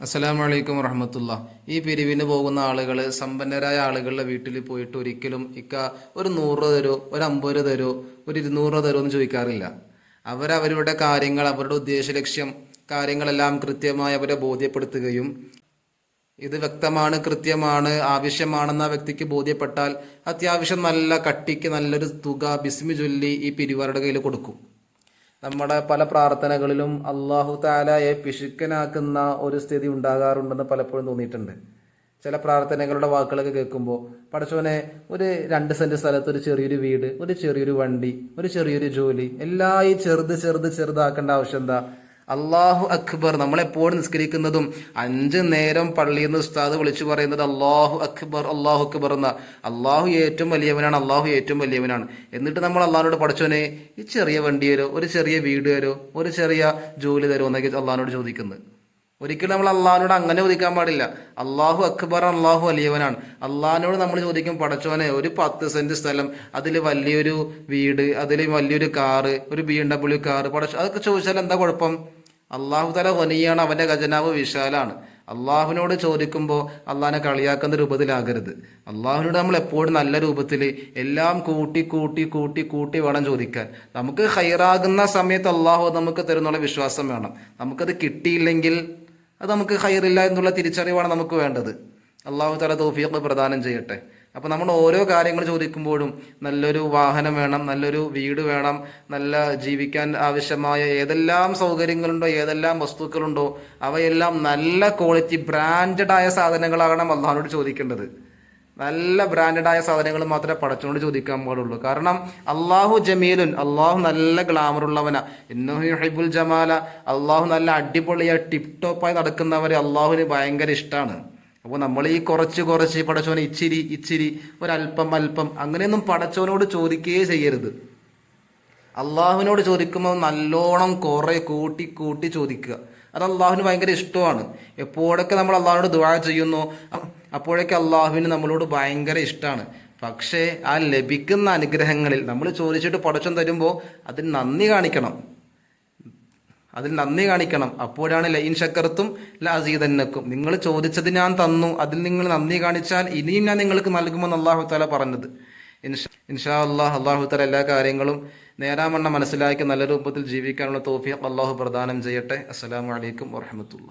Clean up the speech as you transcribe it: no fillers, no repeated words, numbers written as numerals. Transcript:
അസ്സലാമു അലൈക്കും വറഹമത്തുള്ള. ഈ പിരിവിന് പോകുന്ന ആളുകൾ സമ്പന്നരായ ആളുകളുടെ വീട്ടിൽ പോയിട്ട് ഒരിക്കലും ഒരു 100 രൂപ തരോ, ഒരു 50 രൂപ തരോ, ഒരു 200 രൂപ തരോ എന്ന് ചോദിക്കാറില്ല. അവരവരുടെ കാര്യങ്ങൾ, അവരുടെ ഉദ്ദേശ ലക്ഷ്യം കാര്യങ്ങളെല്ലാം കൃത്യമായി അവരെ ബോധ്യപ്പെടുത്തുകയും ഇത് വ്യക്തമാണ്, കൃത്യമാണ്, ആവശ്യമാണെന്ന് ആ വ്യക്തിക്ക് ബോധ്യപ്പെട്ടാൽ അത്യാവശ്യം നല്ല കട്ടിക്ക് നല്ലൊരു തുക ബിസ്മി ചൊല്ലി ഈ പിരിവാരുടെ കയ്യിൽ കൊടുക്കും. നമ്മുടെ പല പ്രാർത്ഥനകളിലും അള്ളാഹു താലയെ പിശുക്കനാക്കുന്ന ഒരു സ്ഥിതി ഉണ്ടാകാറുണ്ടെന്ന് പലപ്പോഴും തോന്നിയിട്ടുണ്ട്. ചില പ്രാർത്ഥനകളുടെ വാക്കുകളൊക്കെ കേൾക്കുമ്പോൾ, പടച്ചോനെ, ഒരു 2 സെന്റ് സ്ഥലത്ത് ഒരു ചെറിയൊരു വീട്, ഒരു ചെറിയൊരു വണ്ടി, ഒരു ചെറിയൊരു ജോലി, എല്ലാം ഈ ചെറുതാക്കേണ്ട ആവശ്യം എന്താ? അള്ളാഹു അക്ബർ. നമ്മളെപ്പോഴും നിസ്കരിക്കുന്നതും 5 നേരം പള്ളിയിൽ നിന്ന് ഉസ്താദ് വിളിച്ചു പറയുന്നത് അള്ളാഹു അക്ബർ, അള്ളാഹു അക്ബർ എന്ന. അള്ളാഹു ഏറ്റവും വലിയവനാണ്, അള്ളാഹു ഏറ്റവും വലിയവനാണ്. എന്നിട്ട് നമ്മൾ അള്ളാഹിനോട്, പടച്ചോനെ, ഈ ചെറിയ വണ്ടി തരോ, ഒരു ചെറിയ വീട് തരോ, ഒരു ചെറിയ ജോലി തരോ എന്നൊക്കെ അള്ളാഹിനോട് ചോദിക്കുന്നത്. ഒരിക്കലും നമ്മൾ അള്ളാഹിനോട് അങ്ങനെ ചോദിക്കാൻ പാടില്ല. അള്ളാഹു അക്ബർ, അള്ളാഹു വലിയവനാണ്. അള്ളാഹിനോട് നമ്മൾ ചോദിക്കും, പടച്ചോനെ, ഒരു 10 സെന്റ് സ്ഥലം, അതിൽ വലിയൊരു വീട്, അതിൽ വലിയൊരു കാറ്, ഒരു BMW കാറ്, അതൊക്കെ ചോദിച്ചാൽ എന്താ കുഴപ്പം? അള്ളാഹു തല ഖനിയാണ്, അവന്റെ ഖജനാവ് വിശാലാണ്. അള്ളാഹുവിനോട് ചോദിക്കുമ്പോൾ അള്ളാഹിനെ കളിയാക്കുന്ന രൂപത്തിലാകരുത്. അള്ളാഹുവിനോട് നമ്മൾ എപ്പോഴും നല്ല രൂപത്തിൽ എല്ലാം കൂട്ടി കൂട്ടി കൂട്ടി കൂട്ടി വേണം ചോദിക്കാൻ. നമുക്ക് ഹൈറാകുന്ന സമയത്ത് അള്ളാഹു നമുക്ക് തരുന്നുള്ള വിശ്വാസം വേണം. നമുക്കത് കിട്ടിയില്ലെങ്കിൽ അത് നമുക്ക് ഹൈറില്ല എന്നുള്ള തിരിച്ചറിവാണ് നമുക്ക് വേണ്ടത്. അള്ളാഹു തആല തൗഫീഖ് പ്രദാനം ചെയ്യട്ടെ. അപ്പോൾ നമ്മൾ ഓരോ കാര്യങ്ങൾ ചോദിക്കുമ്പോഴും നല്ലൊരു വാഹനം വേണം, നല്ലൊരു വീട് വേണം, നല്ല ജീവിക്കാൻ ആവശ്യമായ ഏതെല്ലാം സൗകര്യങ്ങളുണ്ടോ, ഏതെല്ലാം വസ്തുക്കളുണ്ടോ, അവയെല്ലാം നല്ല ക്വാളിറ്റി ബ്രാൻഡഡ് ആയ സാധനങ്ങളാകണം അള്ളാഹിനോട് ചോദിക്കേണ്ടത്. നല്ല ബ്രാൻഡഡ് ആയ സാധനങ്ങൾ മാത്രമേ പടച്ചോനോട് ചോദിക്കാൻ പാടുള്ളൂ. കാരണം അള്ളാഹു ജമീലുൻ, അള്ളാഹു നല്ല ഗ്ലാമറുള്ളവനാ. ഇന്നഹു യുഹിബ്ബുൽ ജമാല, അള്ളാഹു നല്ല അടിപൊളിയായി ടിപ് ടോപ്പായി നടക്കുന്നവരെ അള്ളാഹുവിന് ഭയങ്കര ഇഷ്ടമാണ്. അപ്പോൾ നമ്മൾ ഈ കുറച്ച് പടച്ചോനെ ഇച്ചിരി ഒരല്പം അങ്ങനെയൊന്നും പടച്ചോനോട് ചോദിക്കുകയേ ചെയ്യരുത്. അള്ളാഹുവിനോട് ചോദിക്കുമ്പോൾ നല്ലോണം കുറെ കൂട്ടി ചോദിക്കുക. അത് അള്ളാഹുവിന് ഭയങ്കര ഇഷ്ടമാണ്. എപ്പോഴൊക്കെ നമ്മൾ അള്ളാഹുവിനോട് ദുആ ചെയ്യുന്നു, അപ്പോഴൊക്കെ അള്ളാഹുവിന് നമ്മളോട് ഭയങ്കര ഇഷ്ടമാണ്. പക്ഷേ ആ ലഭിക്കുന്ന അനുഗ്രഹങ്ങളിൽ നമ്മൾ ചോദിച്ചിട്ട് പടച്ചോൻ തരുമ്പോൾ അതിന് നന്ദി കാണിക്കണം. അപ്പോഴാണ് ലഇൻ ശക്കർത്തും ലഅസീദന്നക്കും, നിങ്ങൾ ചോദിച്ചത് ഞാൻ തന്നു, അതിൽ നിങ്ങൾ നന്ദി കാണിച്ചാൽ ഇനിയും ഞാൻ നിങ്ങൾക്ക് നൽകുമെന്ന് അല്ലാഹു തആല പറഞ്ഞത്. ഇൻഷാ അല്ലാഹ് അല്ലാഹു തആല എല്ലാ കാര്യങ്ങളും നേരാവണ്ണം മനസ്സിലാക്കി നല്ല രൂപത്തിൽ ജീവിക്കാനുള്ള തൗഫീഖ് അല്ലാഹു പ്രദാനം ചെയ്യട്ടെ. അസ്സലാമു അലൈക്കും വറഹ്മത്തുള്ളാഹി.